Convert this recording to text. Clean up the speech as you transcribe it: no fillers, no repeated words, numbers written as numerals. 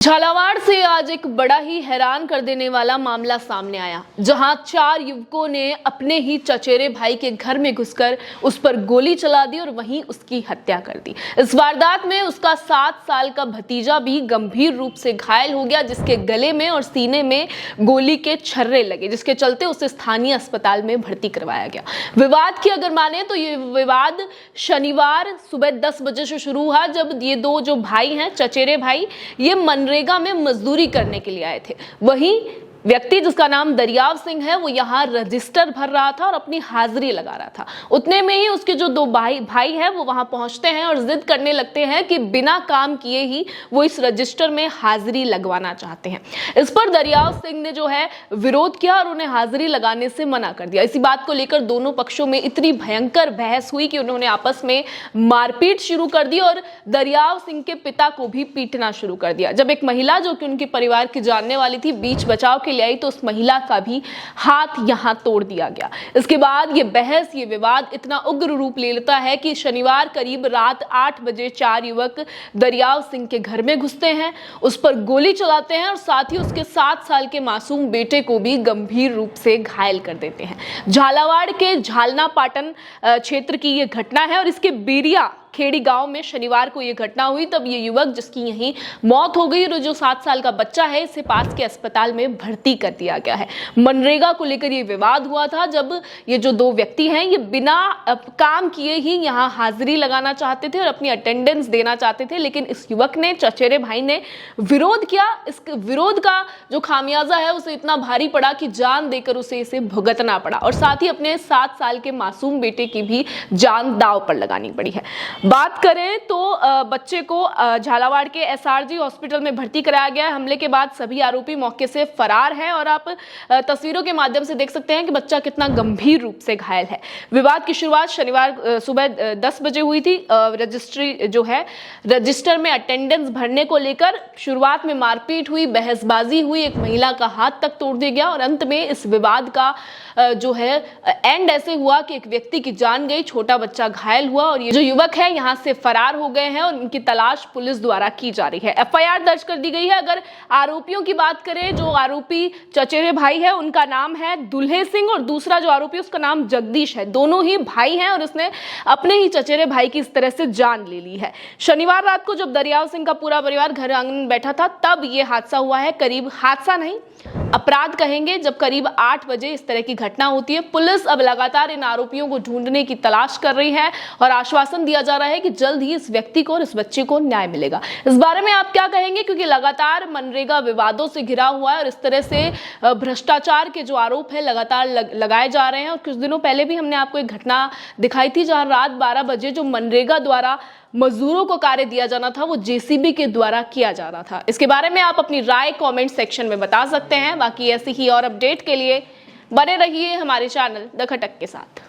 झालावाड़ से आज एक बड़ा ही हैरान कर देने वाला मामला सामने आया, जहां 4 युवकों ने अपने ही चचेरे भाई के घर में घुसकर उस पर गोली चला दी और वहीं उसकी हत्या कर दी। इस वारदात में उसका 7 साल का भतीजा भी गंभीर रूप से घायल हो गया, जिसके गले में और सीने में गोली के छर्रे लगे, जिसके चलते उसे स्थानीय अस्पताल में भर्ती करवाया गया। विवाद की अगर माने तो ये विवाद शनिवार सुबह 10 बजे से शुरू हुआ, जब ये दो जो भाई हैं, चचेरे भाई, ये मनरेगा में मजदूरी करने के लिए आए थे। वहीं व्यक्ति जिसका नाम दरियाव सिंह है, वो यहाँ रजिस्टर भर रहा था और अपनी हाजिरी लगा रहा था। उतने में ही उसके जो दो भाई हैं वो वहां पहुंचते हैं और जिद करने लगते हैं कि बिना काम किए ही वो इस रजिस्टर में हाजिरी लगवाना चाहते हैं। इस पर दरियाव सिंह ने जो है विरोध किया और उन्हें हाजिरी लगाने से मना कर दिया। इसी बात को लेकर दोनों पक्षों में इतनी भयंकर बहस हुई कि उन्होंने आपस में मारपीट शुरू कर दी और दरियाव सिंह के पिता को भी पीटना शुरू कर दिया। जब एक महिला जो कि उनके परिवार की जानने वाली थी बीच बचाव ले आई तो उस महिला का भी हाथ यहां तोड़ दिया गया। इसके बाद ये बहस, ये विवाद इतना उग्र रूप ले लेता है कि शनिवार करीब रात 8 बजे 4 युवक दरियाव सिंह के घर में घुसते हैं, उस पर गोली चलाते हैं और साथ ही उसके 7 साल के मासूम बेटे को भी गंभीर रूप से घायल कर देते हैं। झालावाड़ के झालना पाटन क्षेत्र की यह घटना है और इसके बेरिया खेड़ी गांव में शनिवार को यह घटना हुई। तब ये युवक, जिसकी यहीं मौत हो गई, और जो 7 साल का बच्चा है, इसे पास के अस्पताल में भर्ती कर दिया गया है। मनरेगा को लेकर ये विवाद हुआ था, जब ये जो दो व्यक्ति हैं ये बिना काम किए ही यहाँ हाजिरी लगाना चाहते थे और अपनी अटेंडेंस देना चाहते थे, लेकिन इस युवक ने, चचेरे भाई ने विरोध किया। इस विरोध का जो खामियाजा है उसे इतना भारी पड़ा कि जान देकर उसे इसे भुगतना पड़ा और साथ ही अपने 7 साल के मासूम बेटे की भी जान दांव पर लगानी पड़ी है। बात करें तो बच्चे को झालावाड़ के एसआरजी हॉस्पिटल में भर्ती कराया गया है। हमले के बाद सभी आरोपी मौके से फरार हैं और आप तस्वीरों के माध्यम से देख सकते हैं कि बच्चा कितना गंभीर रूप से घायल है। विवाद की शुरुआत शनिवार सुबह 10 बजे हुई थी। रजिस्ट्री जो है, रजिस्टर में अटेंडेंस भरने को लेकर शुरुआत में मारपीट हुई, बहसबाजी हुई, एक महिला का हाथ तक तोड़ दिया गया और अंत में इस विवाद का जो है एंड ऐसे हुआ कि एक व्यक्ति की जान गई, छोटा बच्चा घायल हुआ और ये जो युवक है यहां से फरार हो गए हैं और उनकी तलाश पुलिस द्वारा की जा रही है। एफआईआर दर्ज कर दी गई है। अगर आरोपियों की बात करें, जो आरोपी चचेरे भाई है उनका नाम है दुल्हे सिंह और दूसरा जो आरोपी उसका नाम जगदीश है। दोनों ही भाई हैं और उसने अपने ही चचेरे भाई की इस तरह से जान ले ली है। शनिवार रात को जब दरियाव सिंह का पूरा परिवार घर आंगन में बैठा था तब यह हादसा हुआ है। करीब हादसा नहीं, अपराध कहेंगे, जब करीब 8 बजे इस तरह की घटना होती है। पुलिस अब लगातार इन आरोपियों को ढूंढने की तलाश कर रही है और आश्वासन दिया जा रहा है कि जल्द ही इस व्यक्ति को और इस बच्चे को न्याय मिलेगा। इस बारे में आप क्या कहेंगे, क्योंकि लगातार मनरेगा विवादों से घिरा हुआ है और इस तरह से भ्रष्टाचार के जो आरोप है लगातार लगाए जा रहे हैं। और कुछ दिनों पहले भी हमने आपको एक घटना दिखाई थी जहां रात 12 बजे जो मनरेगा द्वारा मजदूरों को कार्य दिया जाना था वो जेसीबी के द्वारा किया जा रहा था। इसके बारे में आप अपनी राय कमेंट सेक्शन में बता सकते हैं। बाकी ऐसी ही और अपडेट के लिए बने रहिए हमारे चैनल द खटक के साथ।